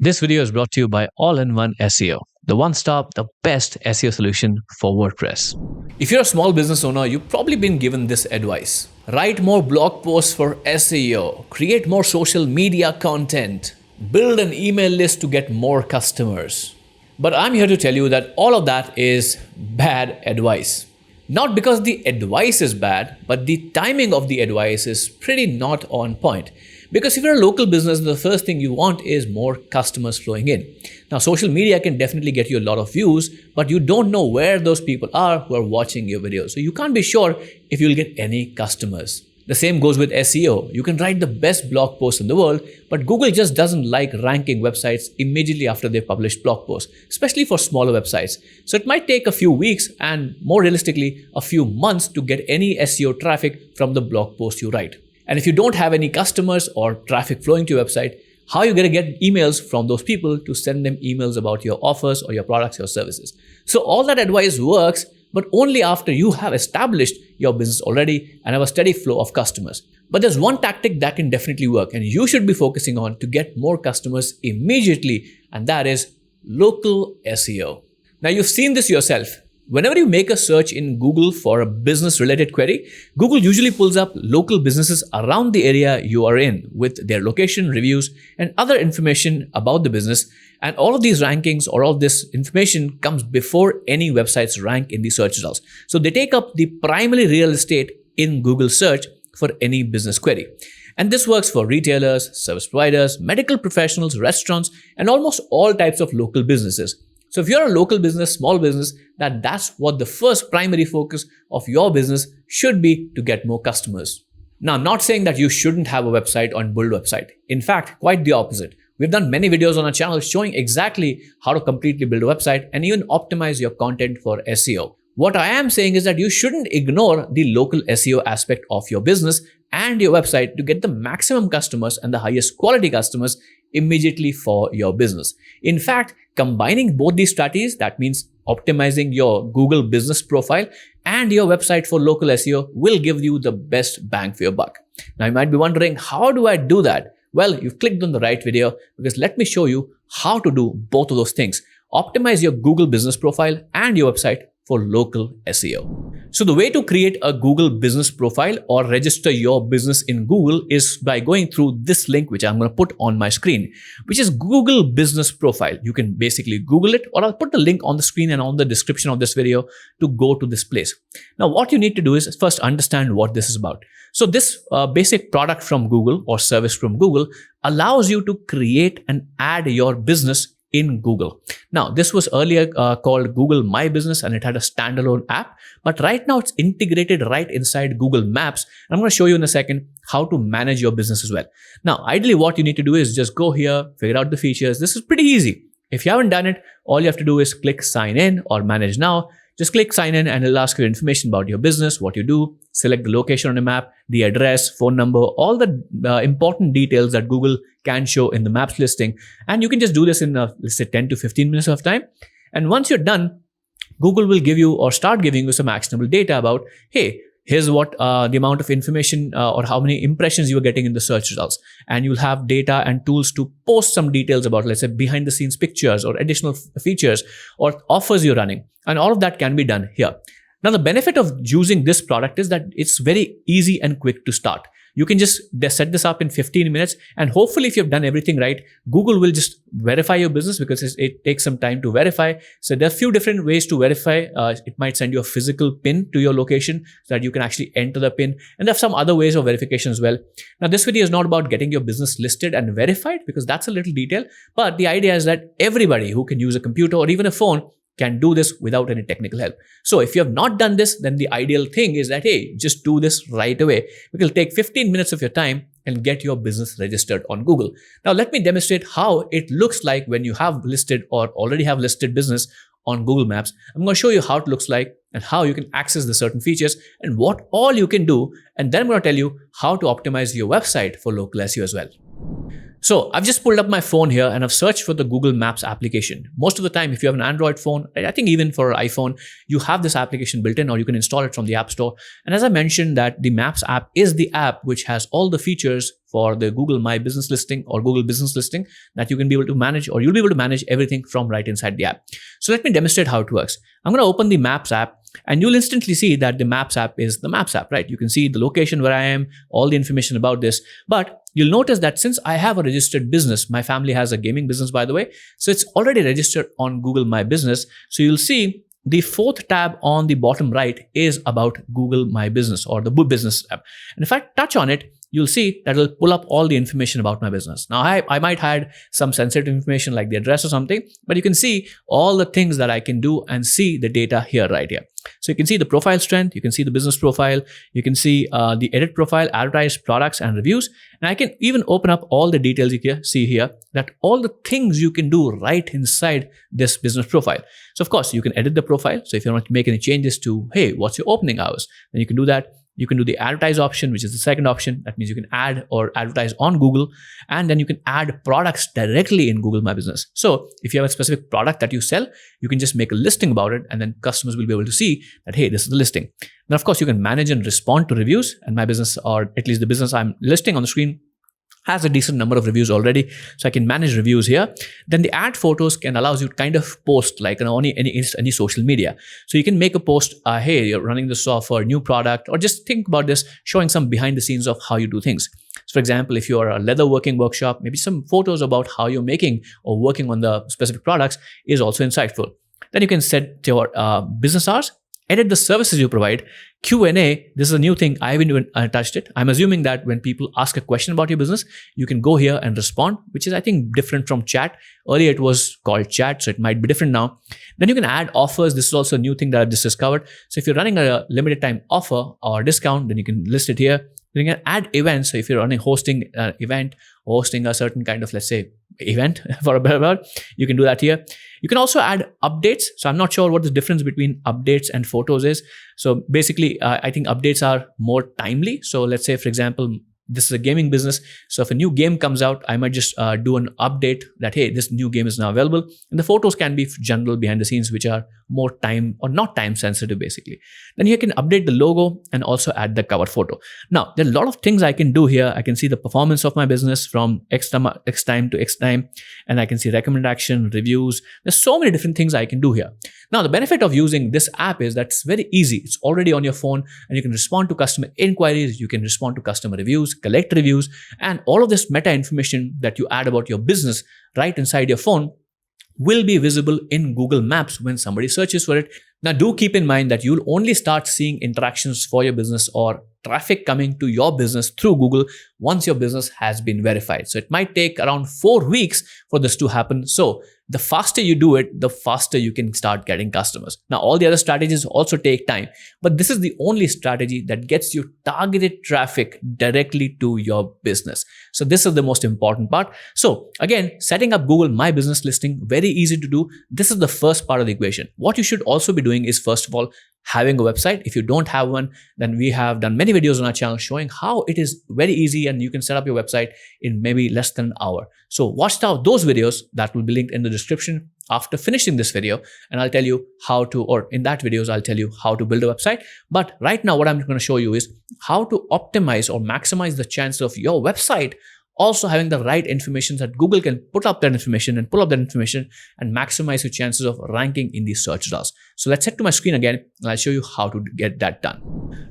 This video is brought to you by All-in-One SEO, the one-stop, the best SEO solution for WordPress. If you're a small business owner, you've probably been given this advice. Write more blog posts for SEO, create more social media content, build an email list to get more customers. But I'm here to tell you that all of that is bad advice. Not because the advice is bad, but the timing of the advice is pretty not on point. Because if you're a local business, the first thing you want is more customers flowing in. Now, social media can definitely get you a lot of views, but you don't know where those people are who are watching your videos. So you can't be sure if you'll get any customers. The same goes with SEO. You can write the best blog posts in the world, but Google just doesn't like ranking websites immediately after they publish blog posts, especially for smaller websites. So it might take a few weeks and more realistically, a few months to get any SEO traffic from the blog post you write. And if you don't have any customers or traffic flowing to your website, how are you going to get emails from those people to send them emails about your offers or your products or services? So all that advice works, but only after you have established your business already and have a steady flow of customers. But there's one tactic that can definitely work and you should be focusing on to get more customers immediately, and that is local SEO. Now you've seen this yourself. Whenever you make a search in Google for a business-related query, Google usually pulls up local businesses around the area you are in with their location, reviews, and other information about the business. And all of these rankings or all this information comes before any websites rank in the search results. So they take up the primary real estate in Google search for any business query. And this works for retailers, service providers, medical professionals, restaurants, and almost all types of local businesses. So if you're a local business, small business, that's what the first primary focus of your business should be, to get more customers. Now, I'm not saying that you shouldn't have a website or build a website. In fact, quite the opposite. We've done many videos on our channel showing exactly how to completely build a website and even optimize your content for SEO. What I am saying is that you shouldn't ignore the local SEO aspect of your business and your website to get the maximum customers and the highest quality customers immediately for your business. In fact, combining both these strategies, that means optimizing your Google business profile and your website for local SEO, will give you the best bang for your buck. Now you might be wondering, how do I do that? Well, you've clicked on the right video, because let me show you how to do both of those things. Optimize your Google business profile and your website for local SEO. So the way to create a Google business profile or register your business in Google is by going through this link, which I'm going to put on my screen, which is Google Business Profile. You can basically Google it, or I'll put the link on the screen and on the description of this video to go to this place. Now, what you need to do is first understand what this is about. So this basic product from Google or service from Google allows you to create and add your business in Google. Now, this was earlier called Google My Business, and it had a standalone app, but right now it's integrated right inside Google Maps. And I'm going to show you in a second how to manage your business as well. Now, ideally, what you need to do is just go here, figure out the features. This is pretty easy. If you haven't done it, all you have to do is click sign in or manage now. Just click sign in and it'll ask you information about your business, what you do, select the location on the map, the address, phone number, all the important details that Google can show in the maps listing. And you can just do this in, let's say, 10 to 15 minutes of time. And once you're done, Google will give you or start giving you some actionable data about, hey, here's what the amount of information or how many impressions you are getting in the search results. And you'll have data and tools to post some details about, let's say, behind the scenes pictures or additional features or offers you're running. And all of that can be done here. Now, the benefit of using this product is that it's very easy and quick to start. You can just set this up in 15 minutes, and hopefully if you've done everything right, Google will just verify your business, because it takes some time to verify. So there are a few different ways to verify. It might send you a physical pin to your location so that you can actually enter the pin. And there are some other ways of verification as well. Now, this video is not about getting your business listed and verified, because that's a little detail. But the idea is that everybody who can use a computer or even a phone can do this without any technical help. So if you have not done this, then the ideal thing is that, hey, just do this right away. It will take 15 minutes of your time and get your business registered on Google. Now, let me demonstrate how it looks like when you have listed or already have listed business on Google Maps. I'm going to show you how it looks like and how you can access the certain features and what all you can do. And then I'm going to tell you how to optimize your website for local SEO as well. So I've just pulled up my phone here and I've searched for the Google Maps application. Most of the time, if you have an Android phone, I think even for iPhone, you have this application built in or you can install it from the App Store. And as I mentioned that the Maps app is the app which has all the features for the Google My Business listing or Google Business listing that you can be able to manage, or you'll be able to manage everything from right inside the app. So let me demonstrate how it works. I'm going to open the Maps app. And you'll instantly see that the Maps app is the Maps app, right? You can see the location where I am, all the information about this. But you'll notice that since I have a registered business, my family has a gaming business, by the way. So it's already registered on Google My Business. So you'll see the fourth tab on the bottom right is about Google My Business or the business app. And if I touch on it, you'll see that it'll pull up all the information about my business. Now, I might hide some sensitive information like the address or something, but you can see all the things that I can do and see the data here, right here. So you can see the profile strength, you can see the business profile, you can see the edit profile, advertise products and reviews. And I can even open up all the details you can see here, that all the things you can do right inside this business profile. So of course, you can edit the profile. So if you want to make any changes to, hey, what's your opening hours? Then you can do that. You can do the advertise option, which is the second option. That means you can add or advertise on Google, and then you can add products directly in Google My Business. So if you have a specific product that you sell, you can just make a listing about it, and then customers will be able to see that, hey, this is the listing. Then of course, you can manage and respond to reviews, and my business, or at least the business I'm listing on the screen, has a decent number of reviews already. So I can manage reviews here. Then the add photos can allows you to kind of post like on any social media. So you can make a post, hey, you're running this for a new product, or just think about this, showing some behind the scenes of how you do things. So for example, if you're a leather working workshop, maybe some photos about how you're making or working on the specific products is also insightful. Then you can set your business hours, edit the services you provide. Q&A, this is a new thing. I haven't even touched it. I'm assuming that when people ask a question about your business, you can go here and respond, which is, I think, different from chat. Earlier, it was called chat, so it might be different now. Then you can add offers. This is also a new thing that I've just discovered. So if you're running a limited time offer or discount, then you can list it here. You can add events. So if you're hosting an event, hosting a certain kind of, let's say, event for a better word, you can do that here. You can also add updates. So I'm not sure what the difference between updates and photos is. So basically, I think updates are more timely. So let's say, for example, this is a gaming business. So if a new game comes out, I might just do an update that, hey, this new game is now available. And the photos can be general behind the scenes, which are more time or not time sensitive, basically. Then you can update the logo and also add the cover photo. Now, there are a lot of things I can do here. I can see the performance of my business from X time to X time, and I can see recommended action, reviews. There's so many different things I can do here. Now, the benefit of using this app is that it's very easy. It's already on your phone, and you can respond to customer inquiries. You can respond to customer reviews, collect reviews, and all of this meta information that you add about your business right inside your phone will be visible in Google Maps when somebody searches for it. Now, do keep in mind that you'll only start seeing interactions for your business or traffic coming to your business through Google once your business has been verified. So it might take around 4 weeks for this to happen. So the faster you do it, the faster you can start getting customers. Now, all the other strategies also take time, but this is the only strategy that gets you targeted traffic directly to your business. So this is the most important part. So again, setting up Google My Business listing, very easy to do. This is the first part of the equation. What you should also be doing is, first of all, having a website. If you don't have one, then we have done many videos on our channel showing how it is very easy and you can set up your website in maybe less than an hour. So watch out those videos that will be linked in the description after finishing this video, and I'll tell you how to, or in that videos, I'll tell you how to build a website. But right now, what I'm going to show you is how to optimize or maximize the chance of your website also having the right information that Google can put up that information and pull up that information and maximize your chances of ranking in these search results. So let's head to my screen again and I'll show you how to get that done.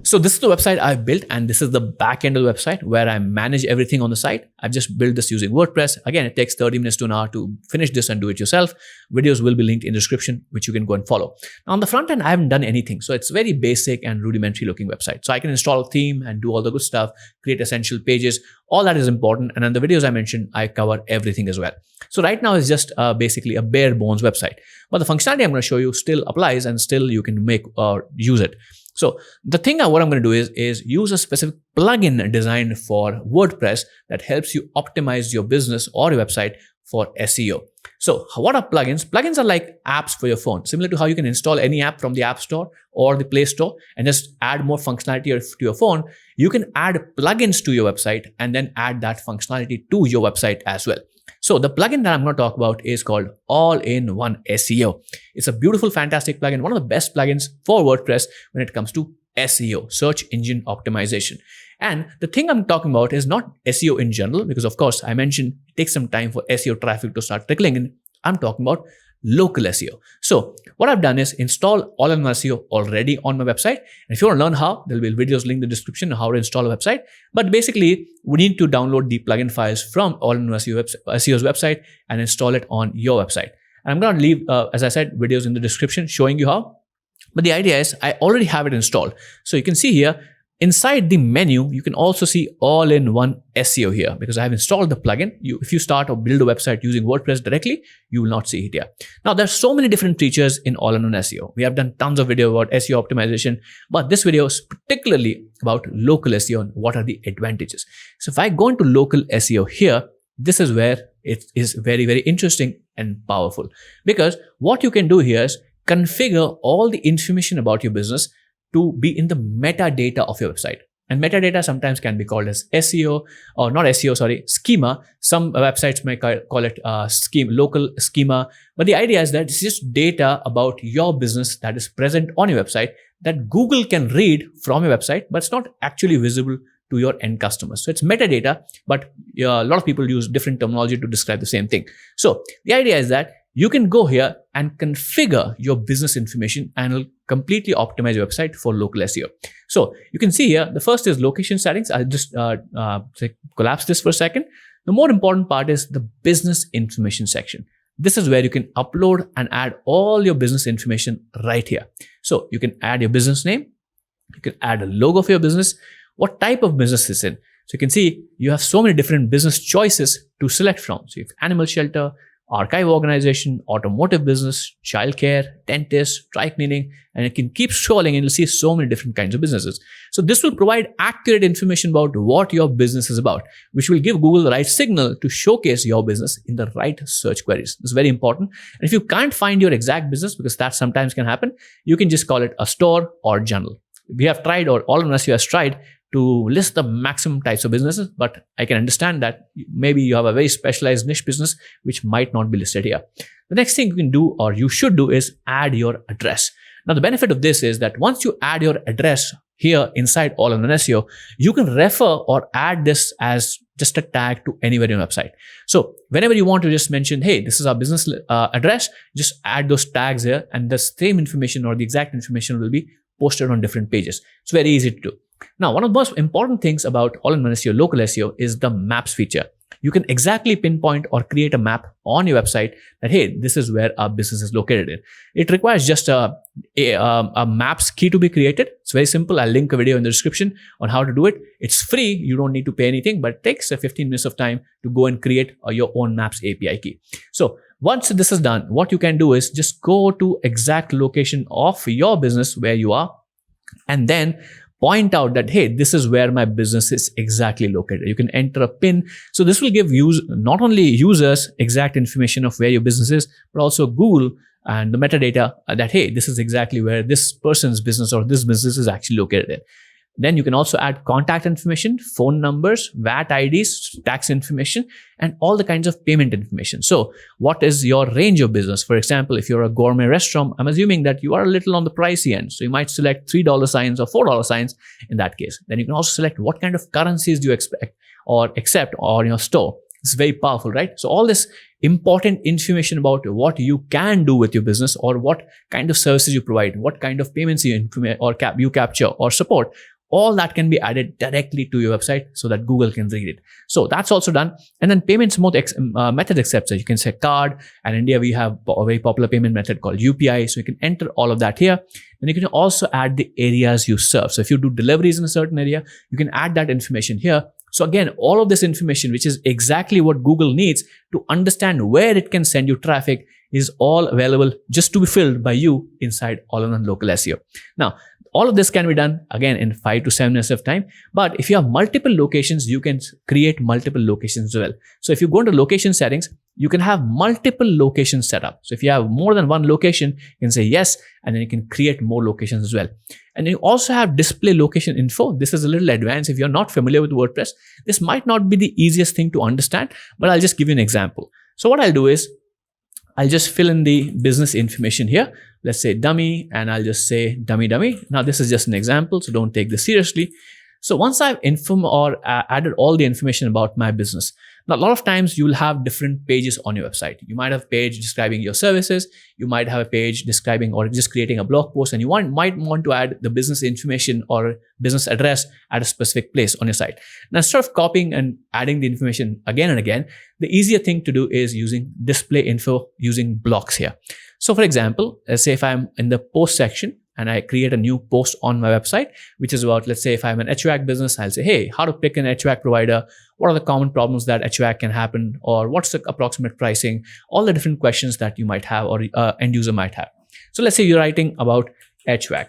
So this is the website I've built, and this is the back end of the website where I manage everything on the site. I've just built this using WordPress. Again, it takes 30 minutes to an hour to finish this and do it yourself. Videos will be linked in the description, which you can go and follow. Now on the front end, I haven't done anything. So it's very basic and rudimentary looking website. So I can install a theme and do all the good stuff, create essential pages. All that is important. And in the videos I mentioned, I cover everything as well. So right now it's just basically a bare bones website. But the functionality I'm going to show you still applies and still you can make or use it. So the thing what I'm going to do is use a specific plugin designed for WordPress that helps you optimize your business or your website for SEO. So what are plugins? Plugins are like apps for your phone, similar to how you can install any app from the App Store or the Play Store and just add more functionality to your phone. You can add plugins to your website and then add that functionality to your website as well. So the plugin that I'm going to talk about is called All-in-One SEO. It's a beautiful, fantastic plugin, one of the best plugins for WordPress when it comes to SEO, search engine optimization. And the thing I'm talking about is not SEO in general, because of course I mentioned it takes some time for SEO traffic to start trickling in. I'm talking about local SEO. So what I've done is install All-in-One SEO already on my website. And if you want to learn how, there'll be videos linked in the description on how to install a website. But basically, we need to download the plugin files from All-in-One SEO's website and install it on your website. And I'm going to leave, as I said, videos in the description showing you how. But the idea is I already have it installed. So you can see here, inside the menu, you can also see All-in-One SEO here because I have installed the plugin. If you start or build a website using WordPress directly, you will not see it here. Now, there's so many different features in All-in-One SEO. We have done tons of video about SEO optimization, but this video is particularly about local SEO and what are the advantages. So if I go into local SEO here, this is where it is very, very interesting and powerful because what you can do here is configure all the information about your business to be in the metadata of your website. And metadata sometimes can be called as SEO or not SEO, sorry, schema. Some websites may call it schema, local schema. But the idea is that it's just data about your business that is present on your website that Google can read from your website, but it's not actually visible to your end customers. So it's metadata, but a lot of people use different terminology to describe the same thing. So the idea is that you can go here and configure your business information and it'll completely optimize your website for local SEO. So you can see here, the first is location settings. I'll just collapse this for a second. The more important part is the business information section. This is where you can upload and add all your business information right here. So you can add your business name. You can add a logo for your business, what type of business it's in. So you can see you have so many different business choices to select from. So you have animal shelter, archive organization, automotive business, childcare, dentist, dry cleaning, and you can keep scrolling and you'll see so many different kinds of businesses. So this will provide accurate information about what your business is about, which will give Google the right signal to showcase your business in the right search queries. This is very important. And if you can't find your exact business, because that sometimes can happen, you can just call it a store or journal. We have tried, or All-in-One SEO has tried to list the maximum types of businesses, but I can understand that maybe you have a very specialized niche business which might not be listed here. The next thing you can do, or you should do, is add your address. Now, the benefit of this is that once you add your address here inside All-in-One SEO, you can refer or add this as just a tag to anywhere in your website. So whenever you want to just mention, hey, this is our business address, just add those tags here and the same information or the exact information will be posted on different pages. It's very easy to do. Now, one of the most important things about All-in-One SEO, local SEO, is the maps feature. You can exactly pinpoint or create a map on your website that, hey, this is where our business is located in. It requires just a maps key to be created. It's very simple. I'll link a video in the description on how to do it. It's free. You don't need to pay anything, but it takes 15 minutes of time to go and create your own maps API key. So once this is done, what you can do is just go to exact location of your business where you are and then point out that, hey, this is where my business is exactly located. You can enter a pin. So this will give not only users exact information of where your business is, but also Google and the metadata that, hey, this is exactly where this person's business or this business is actually located in. Then you can also add contact information, phone numbers, VAT IDs, tax information, and all the kinds of payment information. So what is your range of business? For example, if you're a gourmet restaurant, I'm assuming that you are a little on the pricey end. So you might select $3 signs or $4 signs in that case. Then you can also select what kind of currencies do you expect or accept on your store. It's very powerful, right? So all this important information about what you can do with your business or what kind of services you provide, what kind of payments you capture or support, all that can be added directly to your website so that Google can read it. So that's also done. And then payments method accepts. So you can say card. And in India, we have a very popular payment method called UPI. So you can enter all of that here. And you can also add the areas you serve. So if you do deliveries in a certain area, you can add that information here. So again, all of this information, which is exactly what Google needs to understand where it can send you traffic, is all available just to be filled by you inside all-in-one local SEO. Now, all of this can be done again in 5 to 7 minutes of time. But if you have multiple locations, you can create multiple locations as well. So if you go into location settings, you can have multiple locations set up. So if you have more than one location, you can say yes, and then you can create more locations as well. And you also have display location info. This is a little advanced. If you're not familiar with WordPress, this might not be the easiest thing to understand, but I'll just give you an example. So what I'll do is I'll just fill in the business information here. Let's say dummy, and I'll just say dummy. Now this is just an example, so don't take this seriously. So once I've added all the information about my business, now a lot of times you'll have different pages on your website. You might have a page describing your services. You might have a page describing or just creating a blog post, and you might want to add the business information or business address at a specific place on your site. Now, instead of copying and adding the information again and again, the easier thing to do is using display info using blocks here. So for example, let's say if I'm in the post section, and I create a new post on my website, which is about, let's say if I'm an HVAC business, I'll say, hey, how to pick an HVAC provider, what are the common problems that HVAC can happen, or what's the approximate pricing, all the different questions that you might have or end user might have. So let's say you're writing about HVAC,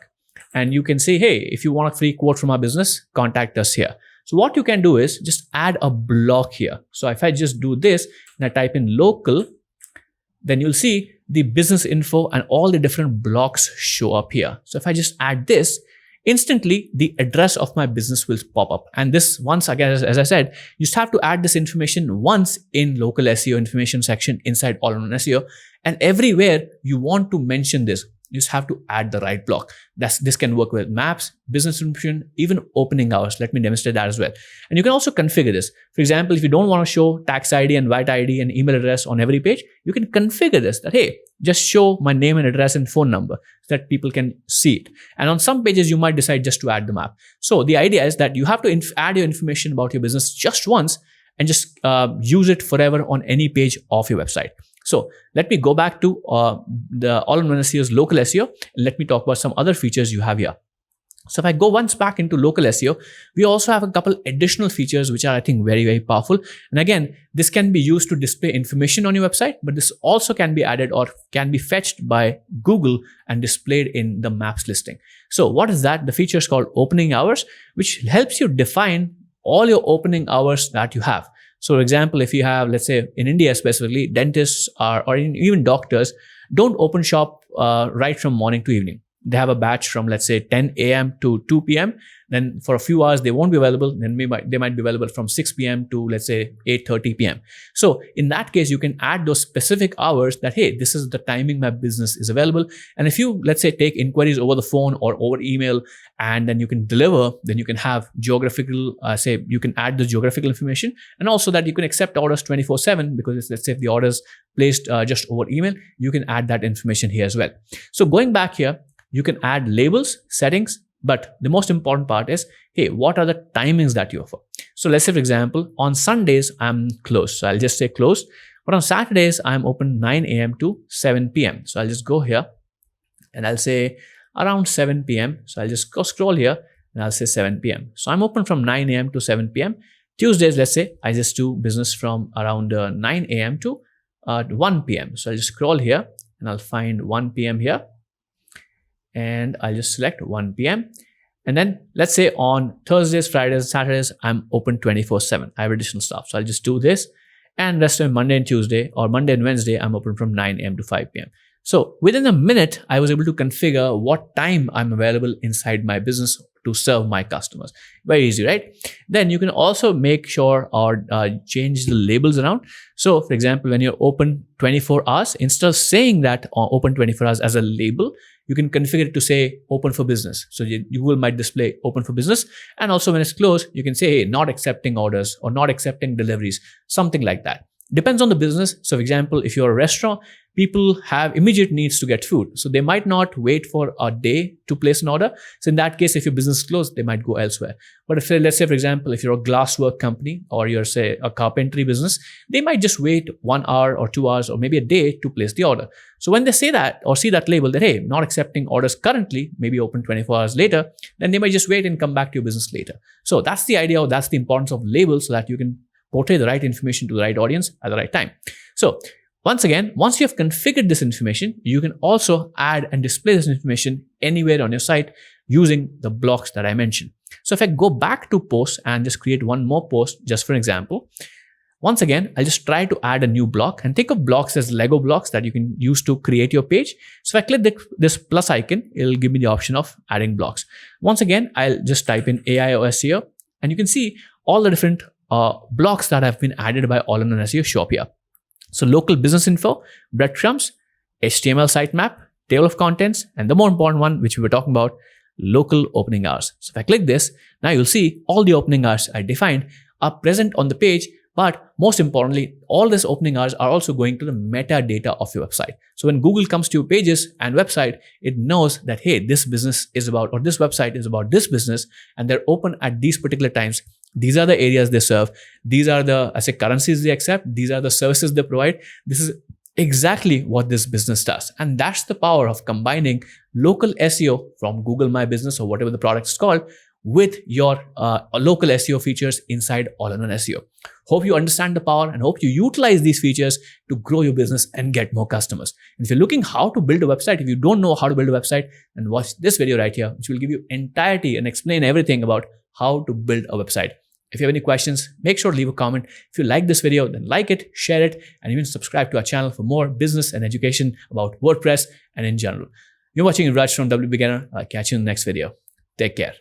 and you can say, hey, if you want a free quote from our business, contact us here. So what you can do is just add a block here. So if I just do this and I type in local, then you'll see the business info and all the different blocks show up here. So if I just add this, instantly the address of my business will pop up. And this, once again, as I said, you just have to add this information once in local SEO information section inside all-in-one SEO. And everywhere you want to mention this, you just have to add the right block. This can work with maps, business information, even opening hours. Let me demonstrate that as well. And you can also configure this. For example, if you don't want to show tax ID and VAT ID and email address on every page, you can configure this that, hey, just show my name and address and phone number so that people can see it. And on some pages, you might decide just to add the map. So the idea is that you have to add your information about your business just once and just use it forever on any page of your website. So let me go back to the all-in-one SEO's local SEO, and let me talk about some other features you have here. So if I go once back into local SEO, we also have a couple additional features which are, I think, very, very powerful. And again, this can be used to display information on your website, but this also can be added or can be fetched by Google and displayed in the maps listing. So what is that? The feature is called opening hours, which helps you define all your opening hours that you have. So for example, if you have, let's say in India specifically, dentists or even doctors don't open shop right from morning to evening. They have a batch from, let's say, 10 a.m. to 2 p.m. Then for a few hours, they won't be available. Then they might be available from 6 p.m. to, let's say, 8:30 p.m. So in that case, you can add those specific hours that, hey, this is the timing my business is available. And if you, let's say, take inquiries over the phone or over email, and then you can deliver, then you can have geographical, you can add the geographical information, and also that you can accept orders 24/7, because let's say if the order's placed just over email, you can add that information here as well. So going back here, you can add labels, settings, but the most important part is, hey, what are the timings that you offer? So let's say, for example, on Sundays, I'm closed. So I'll just say closed. But on Saturdays, I'm open 9 a.m. to 7 p.m. So I'll just go here and I'll say around 7 p.m. So I'll just go scroll here and I'll say 7 p.m. So I'm open from 9 a.m. to 7 p.m. Tuesdays, let's say, I just do business from around 9 a.m. to 1 p.m. So I'll just scroll here and I'll find 1 p.m. here. And I'll just select 1 p.m. And then let's say on Thursdays, Fridays, Saturdays, I'm open 24/7. I have additional stuff. So I'll just do this. And rest of Monday and Tuesday or Monday and Wednesday, I'm open from 9 a.m. to 5 p.m. So within a minute, I was able to configure what time I'm available inside my business to serve my customers. Very easy, right? Then you can also make sure or change the labels around. So for example, when you're open 24 hours, instead of saying that open 24 hours as a label, you can configure it to say open for business. So Google might display open for business. And also when it's closed, you can say, hey, not accepting orders or not accepting deliveries, something like that. Depends on the business. So for example, if you're a restaurant, people have immediate needs to get food. So they might not wait for a day to place an order. So in that case, if your business is closed, they might go elsewhere. But if, let's say, for example, if you're a glasswork company or you're, say, a carpentry business, they might just wait 1 hour or 2 hours or maybe a day to place the order. So when they say that or see that label that, hey, not accepting orders currently, maybe open 24 hours later, then they might just wait and come back to your business later. So that's the idea, or that's the importance of labels, so that you can portray the right information to the right audience at the right time. So Once again, once you have configured this information, you can also add and display this information anywhere on your site using the blocks that I mentioned. So if I go back to posts and just create one more post, just for example, once again, I'll just try to add a new block, and think of blocks as Lego blocks that you can use to create your page. So if I click this plus icon, it'll give me the option of adding blocks. Once again, I'll just type in AIOSEO, and you can see all the different blocks that have been added by All-in-One SEO show up here. So local business info, breadcrumbs, HTML sitemap, table of contents, and the more important one, which we were talking about, local opening hours. So if I click this, now you'll see all the opening hours I defined are present on the page. But most importantly, all these opening hours are also going to the metadata of your website. So when Google comes to your pages and website, it knows that, hey, this business is about, or this website is about this business, and they're open at these particular times. These are the areas they serve. These are the, currencies they accept. These are the services they provide. This is exactly what this business does. And that's the power of combining local SEO from Google My Business or whatever the product is called with your local SEO features inside All-in-One SEO. Hope you understand the power and hope you utilize these features to grow your business and get more customers. And if you're looking how to build a website, if you don't know how to build a website, then watch this video right here, which will give you entirety and explain everything about how to build a website. If you have any questions, make sure to leave a comment. If you like this video, then like it, share it, and even subscribe to our channel for more business and education about WordPress and in general. You're watching Raj from W Beginner. I'll catch you in the next video. Take care.